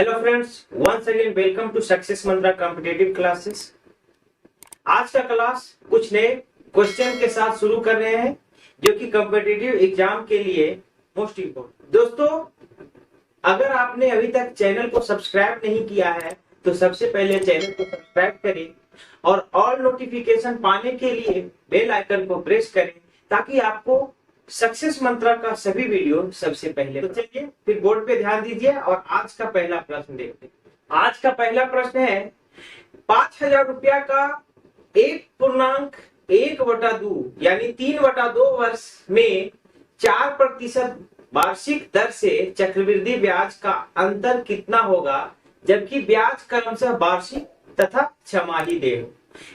Hello friends, once again welcome to success Mantra competitive classes. आज का class कुछ नए क्वेश्चन के साथ शुरू कर रहे हैं जो कि कॉम्पिटिटिव एग्जाम के लिए मोस्ट इम्पोर्टेंट। दोस्तों, अगर आपने अभी तक चैनल को सब्सक्राइब नहीं किया है तो सबसे पहले चैनल को सब्सक्राइब करें और ऑल नोटिफिकेशन पाने के लिए बेल आइकन को प्रेस करें ताकि आपको सक्सेस मंत्रा का सभी वीडियो सबसे पहले। तो चलिए फिर बोर्ड पे ध्यान दीजिए और आज का पहला प्रश्न देखते हैं। आज का पहला प्रश्न है 5,000 रुपया का 1.1/2 यानी 3/2 वर्ष में 4% वार्षिक दर से चक्रवृद्धि ब्याज का अंतर कितना होगा जबकि ब्याज क्रमशः वार्षिक तथा छमाही दे हो।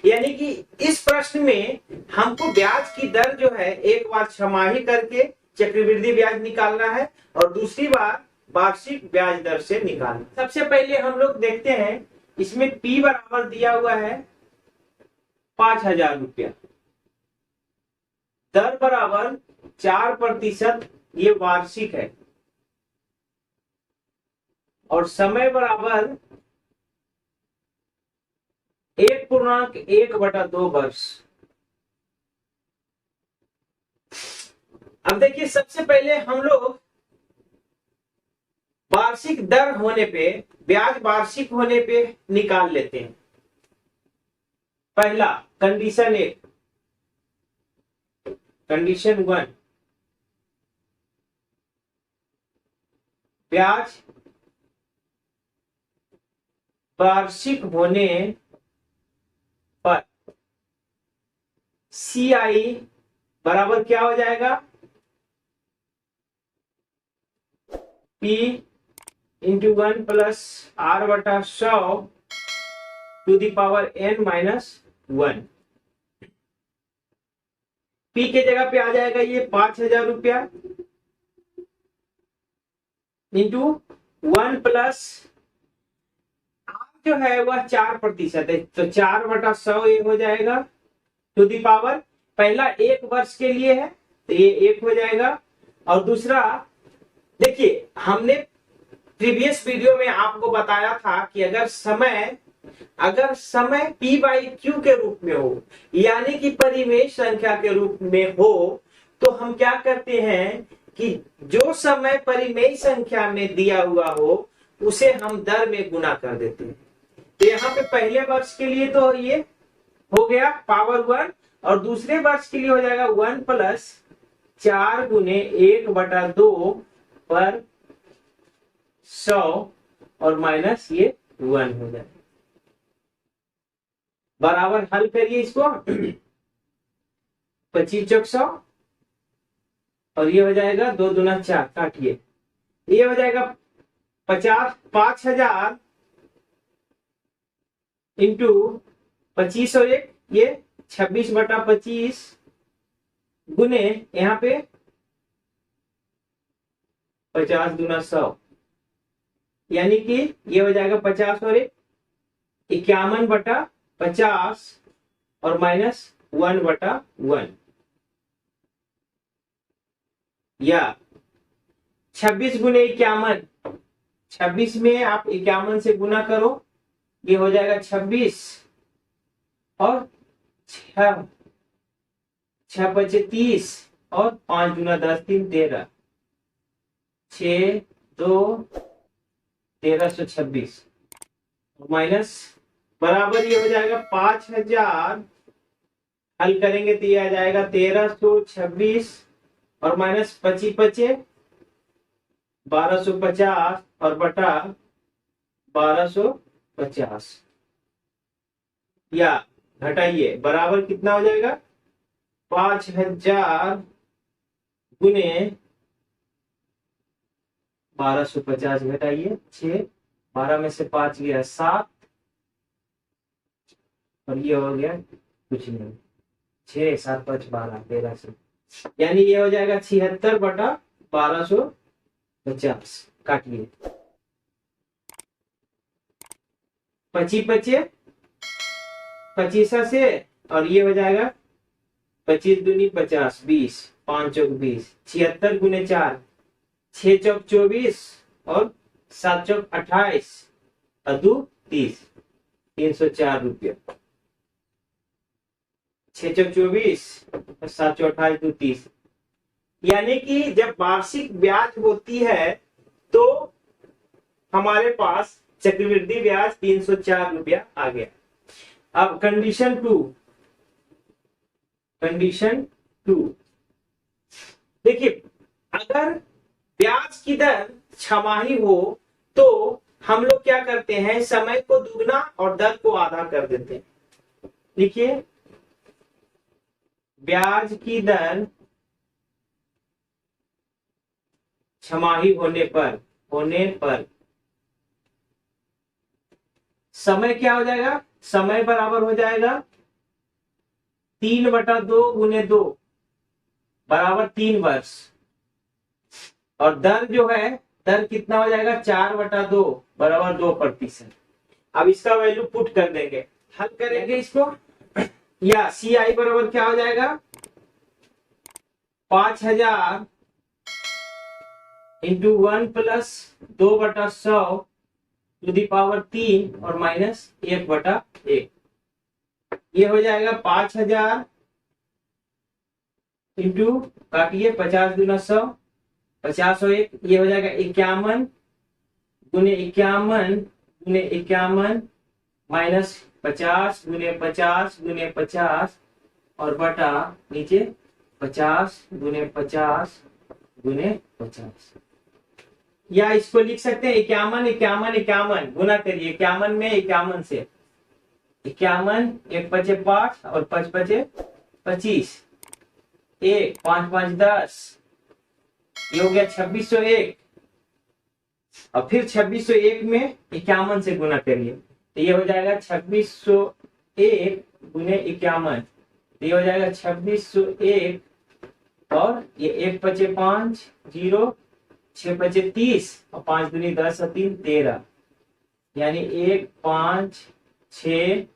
यानी कि इस प्रश्न में हमको ब्याज की दर जो है एक बार छमाही करके चक्रवृद्धि ब्याज निकालना है और दूसरी बार वार्षिक ब्याज दर से निकालना। सबसे पहले हम लोग देखते हैं, इसमें P बराबर दिया हुआ है 5,000 रुपया, दर बराबर 4%, ये वार्षिक है, और समय बराबर 1.1/2 वर्ष। अब देखिए, सबसे पहले हम लोग वार्षिक दर होने पे, ब्याज वार्षिक होने पे निकाल लेते हैं। पहला कंडीशन 1, कंडीशन 1, ब्याज वार्षिक होने पर CI बराबर क्या हो जाएगा, P into 1 plus R/100 to the power n-1। P के जगह पे आ जाएगा ये 5,000 रुपया इंटू 1 प्लस जो है वह 4% है, तो 4/100 ये हो जाएगा टू दी पावर, पहला 1 वर्ष के लिए है तो ये 1 हो जाएगा। और दूसरा देखिए, हमने प्रीवियस वीडियो में आपको बताया था कि अगर समय P/Q के रूप में हो, यानी कि परिमेय संख्या के रूप में हो, तो हम क्या करते हैं कि जो समय परिमेय संख्या में दिया हुआ हो उसे हम दर में गुना कर देते हैं। तो यहाँ पे पहले वर्ष के लिए तो ये हो गया पावर 1 और दूसरे वर्ष के लिए हो जाएगा 1 प्लस 4 गुने 1/2 पर 100 और माइनस ये 1 हो जाएगा। बराबर हल करिए इसको, 25 चौक 100 और ये हो जाएगा 2 दूना 4, काटिए, ये हो जाएगा 5,000 इंटू 25 और 1, ये 26/25 गुने यहाँ पे 50 दूना 100, यानी कि ये हो जाएगा 50 और 1 51/50 और माइनस 1/1, या 26 गुने 51, 26 में आप 51 से गुना करो, ये हो जाएगा 26 और 6 बचे 30 और 5 दूना 10, 3 13, 6 2 1326 माइनस बराबर ये हो जाएगा 5,000, हल करेंगे तो ये आ जाएगा 1326 और माइनस 25 बचे 1250 और बटा 1250, या घटाइए, बराबर कितना हो जाएगा 5,000 गुने 1250, घटाइए 6, 12 में से 5 गया 7 और ये हो गया कुछ नहीं, 6 7 5 12 13 से, यानी ये हो जाएगा 76/1250, काटिए, 25 बचे 25 से, और ये हो जाएगा 25 दूनी 50, 20, 5 चौक 20, 76 गुने 4, 6 चौक 24 और 7 चौक 28 और 2 30, 304 रुपया। 6 चौक 24 और 7 चौक 28 2 30। यानी कि जब वार्षिक ब्याज होती है तो हमारे पास चक्रवृद्धि ब्याज 304 रुपया आ गया। अब कंडीशन टू देखिए, अगर ब्याज की दर छमाही हो तो हम लोग क्या करते हैं, समय को दुगना और दर को आधा कर देते हैं। देखिए, ब्याज की दर छमाही होने पर समय क्या हो जाएगा, समय बराबर हो जाएगा 3/2 गुने 2 बराबर 3 वर्ष, और दर जो है, दर कितना हो जाएगा 4/2 बराबर 2%। अब इसका वैल्यू पुट कर देंगे, हल करेंगे इसको, या सी आई बराबर क्या हो जाएगा 5000 into 1 plus 2/100 to the power 3 और माइनस 1/1। ये हो जाएगा 5000 इंटू, काटिए 50 दूना 100, 50 और 1, ये हो जाएगा 51 गुने 51 माइनस 50 गुने 50 और बटा नीचे 50 गुने 50 या इसको लिख सकते हैं 51 गुना करिए 51 में 51 से, 51 1 5 5 और 5 5 25, 1 5 5 10, ये हो गया 2601, और फिर 2601 में 51 से गुना करिए तो ये हो जाएगा 2601 गुने 51, ये हो जाएगा 2601, और ये 1 5 5 0, 6 5 30 और 5 दूनी 10 और 3 13, यानी 1 5 6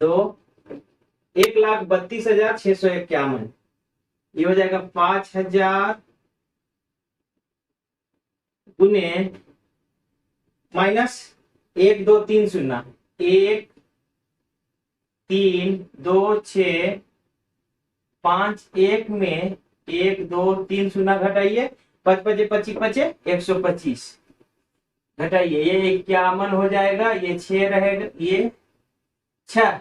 2 1,32,651। ये हो जाएगा 5000 गुने माइनस 1 2 3 0, 1 3 2 6 5 1 में 1 2 3 0 घटाइए, 5 5 25 25 125 घटाइए, ये 51 हो जाएगा, ये 6 रहेगा, ये 6,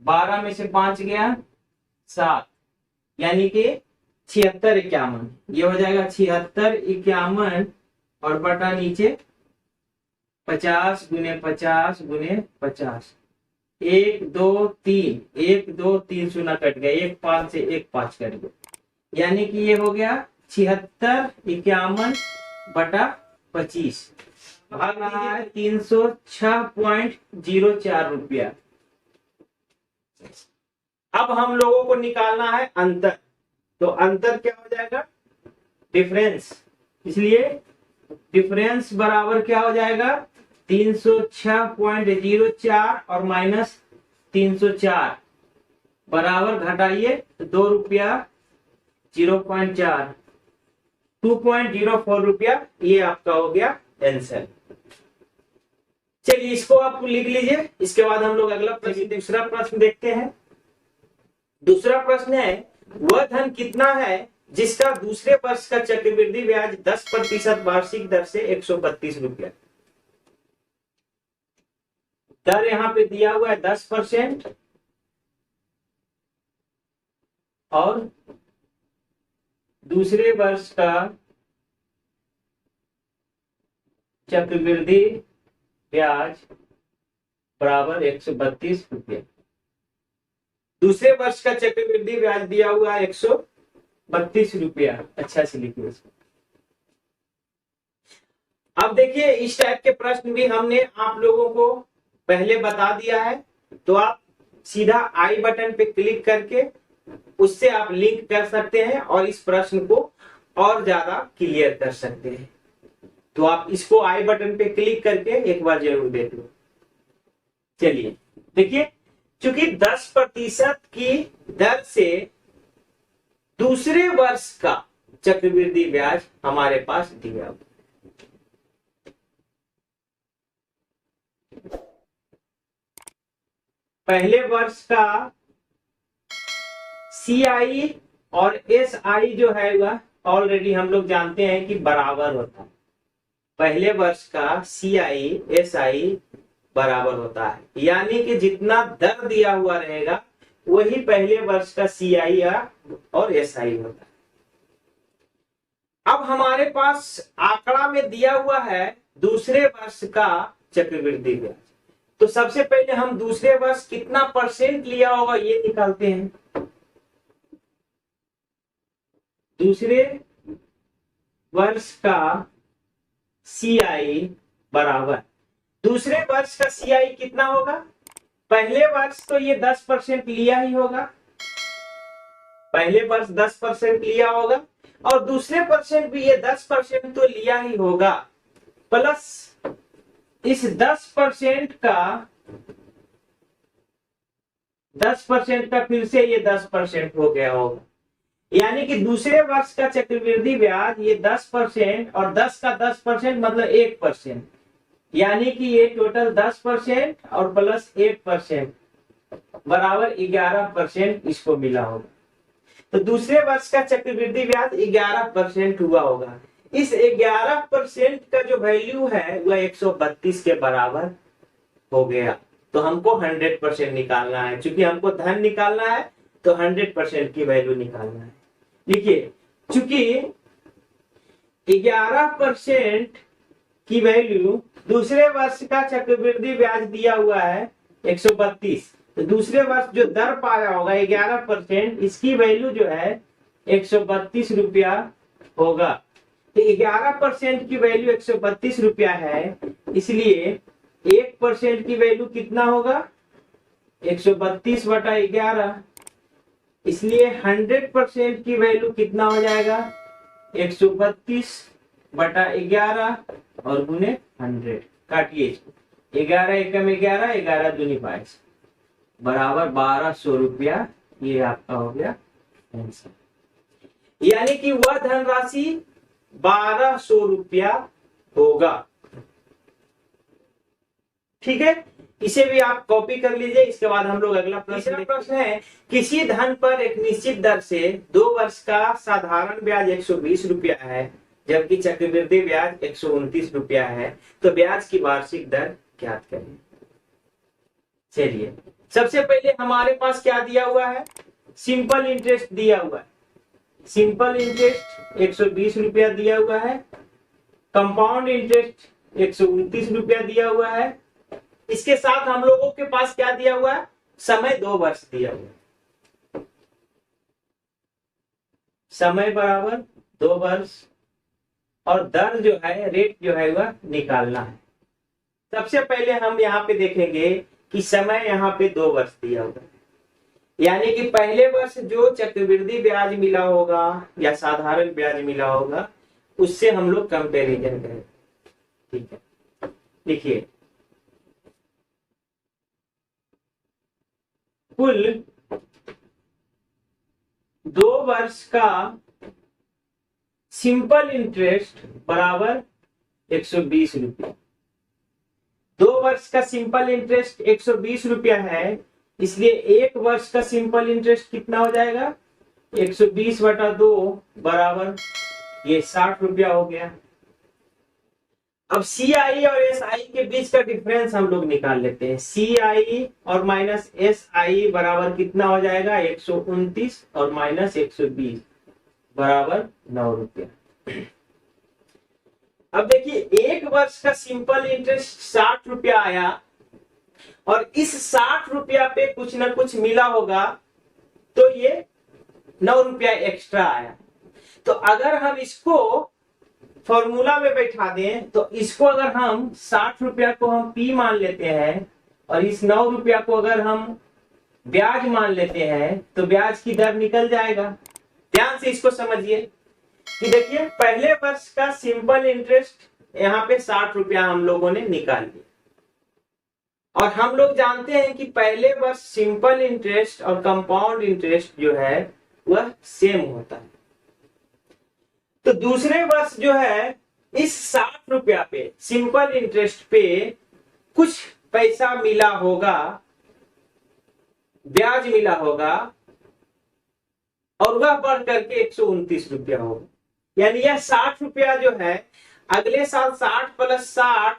12 में से 5 गया 7, यानी कि 76 51, ये हो जाएगा 76 51 और बटा नीचे 50 गुने 50 गुने 50, 1 2 3 1 2 3 0 कट गया, 1 5 से 1 5 कट गया, यानी कि ये हो गया 76 51 बटा 25, भाग रहा है 306.04 रुपया। अब हम लोगों को निकालना है अंतर, तो अंतर क्या हो जाएगा डिफरेंस, इसलिए डिफरेंस बराबर क्या हो जाएगा 306.04 और माइनस 304 बराबर घटाइए तो 2 रुपया 0.4, 2.04 रुपया, ये आपका हो गया आंसर। चलिए इसको आप लिख लीजिए, इसके बाद हम लोग अगला प्रश्न दूसरा प्रश्न देखते हैं। दूसरा प्रश्न है, वह धन कितना है जिसका दूसरे वर्ष का चक्रवृद्धि ब्याज 10% वार्षिक दर से 132 रुपया। दर यहां पे दिया हुआ है 10% और दूसरे वर्ष का चक्रवृद्धि ब्याज बराबर 132 रुपया। दूसरे वर्ष का चक्रवृद्धि ब्याज दिया हुआ है 132 रुपया। अच्छा से लिखिए इसको। अब देखिए इस टाइप के प्रश्न भी हमने आप लोगों को पहले बता दिया है, तो आप सीधा आई बटन पे क्लिक करके उससे आप लिंक कर सकते हैं और इस प्रश्न को और ज्यादा क्लियर कर सकते हैं। तो आप इसको आई बटन पे क्लिक करके एक बार जरूर देख लो। चलिए देखिए, चूंकि 10% की दर से दूसरे वर्ष का चक्रवृद्धि ब्याज हमारे पास दिया हुआ, पहले वर्ष का CI और SI जो है वह ऑलरेडी हम लोग जानते हैं कि बराबर होता है। पहले वर्ष का CI SI बराबर होता है, यानी कि जितना दर दिया हुआ रहेगा वही पहले वर्ष का CI और SI होता है। अब हमारे पास आंकड़ा में दिया हुआ है दूसरे वर्ष का चक्रवृद्धि ब्याज। तो सबसे पहले हम दूसरे वर्ष कितना परसेंट लिया होगा ये निकालते हैं। दूसरे वर्ष का CI बराबर, दूसरे वर्ष का CI कितना होगा? पहले वर्ष तो ये 10% लिया ही होगा, पहले वर्ष 10% लिया होगा और दूसरे परसेंट भी ये 10% तो लिया ही होगा, प्लस इस 10% का फिर से ये 10% हो गया होगा, यानी कि दूसरे वर्ष का चक्रवृद्धि ब्याज ये 10% और 10 का 10% मतलब 1%, यानी कि ये टोटल 10% और प्लस 1% बराबर 11% इसको मिला होगा। तो दूसरे वर्ष का चक्रवृद्धि ब्याज 11% हुआ होगा। इस 11% का जो वैल्यू है वह 132 के बराबर हो गया। तो हमको 100% निकालना है, चूंकि हमको धन निकालना है तो 100% की वैल्यू निकालना है। देखिए, चूंकि 11% की वैल्यू दूसरे वर्ष का चक्रवृद्धि ब्याज दिया हुआ है 132, तो दूसरे वर्ष जो दर पाया होगा 11%, इसकी वैल्यू जो है 132 रुपया होगा। तो 11% की वैल्यू 132 रुपया है, इसलिए 1% की वैल्यू कितना होगा? 132/11, इसलिए 100% की वैल्यू कितना हो जाएगा? 132/11 और गुने 100, काटिए 11 एकम 11, 11 दूनी 22 बराबर 1200 रुपया। ये आपका हो गया आंसर, यानी कि वह धनराशि 1200 रुपया होगा। ठीक है, इसे भी आप कॉपी कर लीजिए। इसके बाद हम लोग अगला प्रश्न है, किसी धन पर एक निश्चित दर से 2 वर्ष का साधारण ब्याज 120 रुपया है जबकि चक्रवृद्धि ब्याज 129 रुपया है, तो ब्याज की वार्षिक दर ज्ञात करें। चलिए, सबसे पहले हमारे पास क्या दिया हुआ है? सिंपल इंटरेस्ट दिया हुआ है। सिंपल इंटरेस्ट 120 रुपया दिया हुआ है, कंपाउंड इंटरेस्ट 129 रुपया दिया हुआ है। इसके साथ हम लोगों के पास क्या दिया हुआ है? समय 2 वर्ष दिया हुआ है। समय बराबर 2 वर्ष और दर जो है, रेट जो है वह निकालना है। सबसे पहले हम यहाँ पे देखेंगे कि समय यहाँ पे 2 वर्ष दिया हुआ है, यानी कि पहले वर्ष जो चक्रवृद्धि ब्याज मिला होगा या साधारण ब्याज मिला होगा उससे हम लोग कंपैरिजन करें। ठीक है, देखिए, कुल 2 वर्ष का सिंपल इंटरेस्ट बराबर 120 रुपया। 2 वर्ष का सिंपल इंटरेस्ट 120 रुपया है, इसलिए 1 वर्ष का सिंपल इंटरेस्ट कितना हो जाएगा? 120/2 बराबर ये 60 रुपया हो गया। अब CI और SI के बीच का डिफरेंस हम लोग निकाल लेते हैं। CI और माइनस SI बराबर कितना हो जाएगा? 129 और माइनस 120 बराबर 9 रुपया। अब देखिए, 1 वर्ष का सिंपल इंटरेस्ट 60 रुपया आया और इस 60 रुपया पे कुछ ना कुछ मिला होगा, तो ये 9 रुपया एक्स्ट्रा आया। तो अगर हम इसको फॉर्मूला में बैठा दें तो इसको अगर हम 60 रुपया को हम P मान लेते हैं और इस 9 रुपया को अगर हम ब्याज मान लेते हैं तो ब्याज की दर निकल जाएगा। ध्यान से इसको समझिए कि देखिए, पहले वर्ष का सिंपल इंटरेस्ट यहाँ पे 60 रुपया हम लोगों ने निकाल लिया और हम लोग जानते हैं कि पहले वर्ष सिंपल इंटरेस्ट और कंपाउंड इंटरेस्ट जो है वह सेम होता है। तो दूसरे वर्ष जो है इस 60 रुपया पे, सिंपल इंटरेस्ट पे कुछ पैसा मिला होगा, ब्याज मिला होगा और वह बढ़ करके 129 रुपया होगा। यानी यह 60 रुपया जो है अगले साल 60 प्लस 60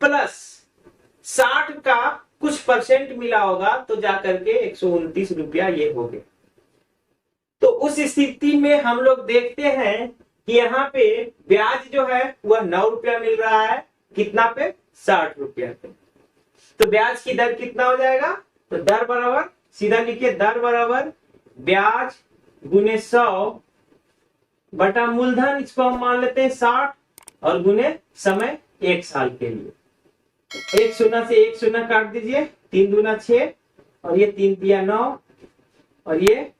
प्लस 60 का कुछ परसेंट मिला होगा तो जाकर के 129 रुपया ये हो गया। तो उस स्थिति में हम लोग देखते हैं कि यहाँ पे ब्याज जो है वह 9 रुपया मिल रहा है, कितना पे 60 रुपया पे। तो ब्याज की दर कितना हो जाएगा, तो दर बराबर सीधा लिखिए, दर बराबर ब्याज गुने 100 बटा मूलधन, इसको हम मान लेते हैं 60 और गुने समय 1 साल के लिए। एक शून्य से एक शून्य काट दीजिए, 3 दूना 6 और ये 3 तिया 9 और ये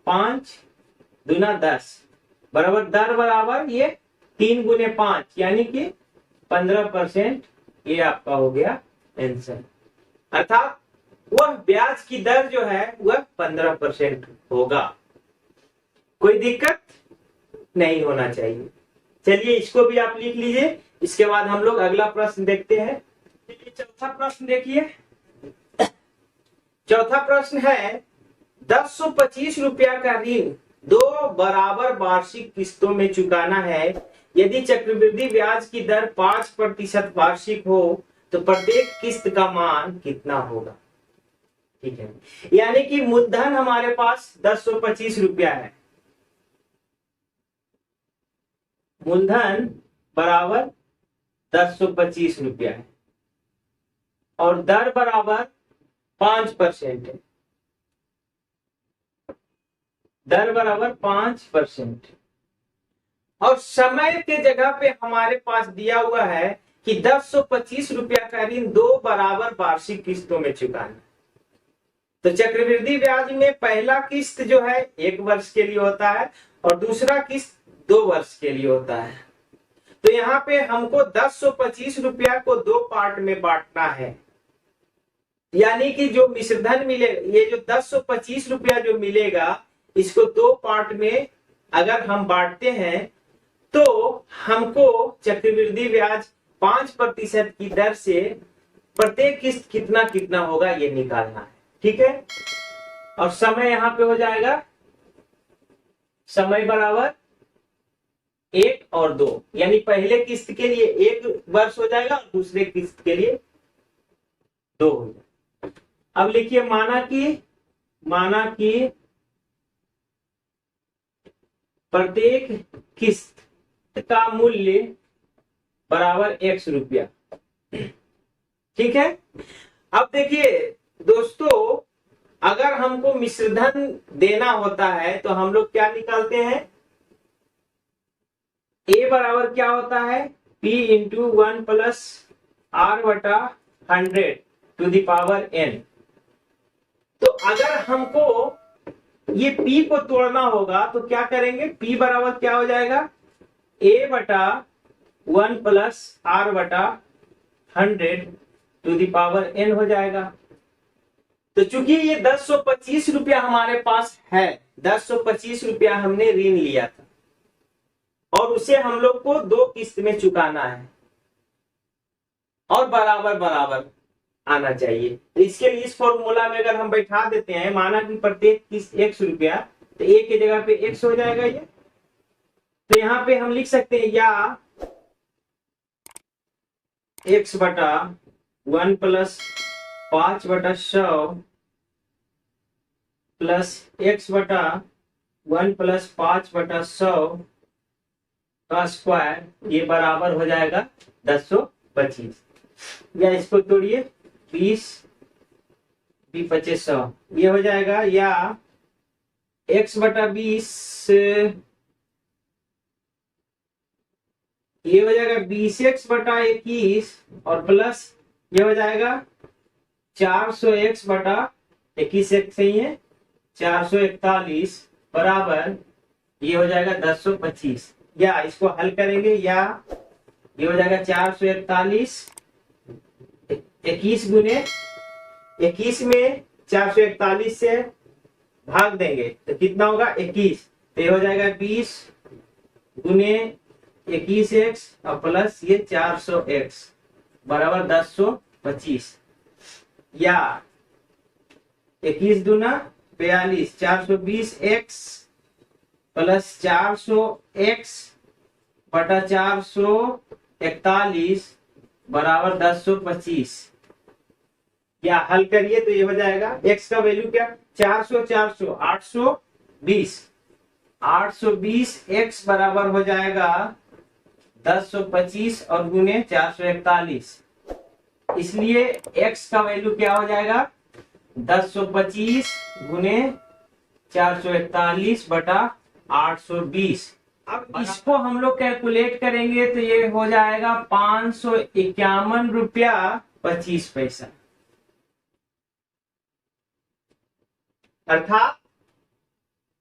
5 दूना 10 बराबर दर बराबर ये 3 गुने 5 यानी कि 15%। ये आपका हो गया आंसर, अर्थात वह ब्याज की दर जो है वह 15% होगा। कोई दिक्कत नहीं होना चाहिए। चलिए इसको भी आप लिख लीजिए। इसके बाद हम लोग अगला प्रश्न देखते हैं। चौथा प्रश्न देखिए। चौथा प्रश्न है 1025 रुपया का ऋण 2 बराबर वार्षिक किस्तों में चुकाना है। यदि चक्रवृद्धि ब्याज की दर 5% वार्षिक हो तो प्रत्येक किस्त का मान कितना होगा। ठीक है, यानी कि मूलधन हमारे पास 1025 रुपया है, मूलधन बराबर 1025 रुपया है और दर बराबर 5% है, दर बराबर 5% और समय के जगह पे हमारे पास दिया हुआ है कि 1025 रुपया का ऋण 2 बराबर वार्षिक किस्तों में चुकाना। तो चक्रवृद्धि ब्याज में पहला किस्त जो है 1 वर्ष के लिए होता है और दूसरा किस्त 2 वर्ष के लिए होता है। तो यहाँ पे हमको 1025 रुपया को 2 पार्ट में बांटना है, यानी कि जो मिश्रधन मिले, ये जो 1025 रुपया जो मिलेगा इसको 2 पार्ट में अगर हम बांटते हैं तो हमको चक्रवृद्धि ब्याज 5% की दर से प्रत्येक किस्त कितना कितना होगा ये निकालना है। ठीक है, और समय यहां पे हो जाएगा समय बराबर 1 और 2, यानी पहले किस्त के लिए 1 वर्ष हो जाएगा और दूसरे किस्त के लिए 2 हो जाएगा। अब लिखिए माना कि प्रत्येक किस्त का मूल्य बराबर X रुपया। ठीक है, अब देखिए दोस्तों, अगर हमको मिश्रधन देना होता है तो हम लोग क्या निकालते हैं, A बराबर क्या होता है P इंटू 1 प्लस R बटा 100 टू द पावर N। तो अगर हमको ये P को तोड़ना होगा तो क्या करेंगे, P बराबर क्या हो जाएगा A बटा 1 प्लस R बटा 100 टू द पावर N हो जाएगा। तो चूंकि ये 1025 रुपया हमारे पास है, 1025 रुपया हमने ऋण लिया था और उसे हम लोग को 2 किस्त में चुकाना है और बराबर बराबर आना चाहिए। तो इसके लिए इस फॉर्मूला में अगर हम बैठा देते हैं, माना कि प्रत्येक किस्त 100 रुपया, तो एक की जगह पे x हो जाएगा ये। तो यहाँ पे हम लिख सकते हैं या x बटा 1 प्लस 5 बटा 100 प्लस x बटा 1 प्लस 5 बटा 100 का स्क्वायर, ये बराबर हो जाएगा 1025। या इसको तोड़िए, 20 25 100 ये हो जाएगा, या x बटा 20 ये हो जाएगा 20x बटा 21 और प्लस ये हो जाएगा 400x बटा 21 सही है 441 बराबर ये हो जाएगा 1025। या इसको हल करेंगे, या ये हो जाएगा 441 21 गुने 21 में 441 से भाग देंगे तो कितना होगा 21, तो ये हो जाएगा 20 गुने 21x और प्लस ये 400x बराबर 1025। या 21 दूना 42, 420x प्लस 400x बटा 441 बराबर 1025। या हल करिए तो ये हो जाएगा x का वैल्यू क्या, 400 400 820, 820 x बराबर हो जाएगा 1025 और गुने 441। इसलिए x का वैल्यू क्या हो जाएगा 1025 गुने 441 बटा 820। अब इसको हम लोग कैलकुलेट करेंगे तो ये हो जाएगा 551 रुपया 25 पैसा। अर्थात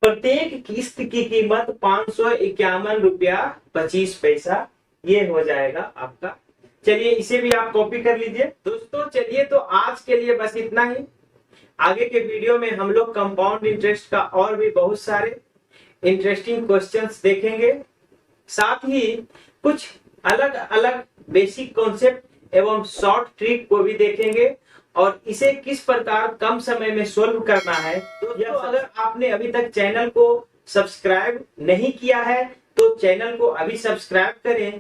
प्रत्येक किस्त की कीमत 551 रुपया 25 पैसा ये हो जाएगा आपका। चलिए इसे भी आप कॉपी कर लीजिए दोस्तों। चलिए तो आज के लिए बस इतना ही। आगे के वीडियो में हम लोग कंपाउंड इंटरेस्ट का और भी बहुत सारे इंटरेस्टिंग क्वेश्चंस देखेंगे, साथ ही कुछ अलग अलग बेसिक कॉन्सेप्ट एवं शॉर्ट ट्रिक को भी देखेंगे और इसे किस प्रकार कम समय में सोल्व करना है। तो अगर आपने अभी तक चैनल को सब्सक्राइब नहीं किया है तो चैनल को अभी सब्सक्राइब करें,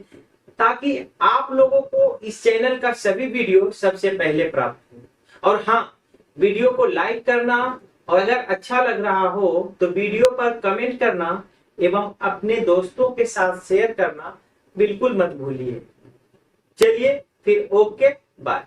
ताकि आप लोगों को इस चैनल का सभी वीडियो सबसे पहले प्राप्त हो। और हाँ, वीडियो को लाइक करना और अगर अच्छा लग रहा हो तो वीडियो पर कमेंट करना एवं अपने दोस्तों के साथ शेयर करना बिल्कुल मत भूलिए। चलिए फिर ओके बाय।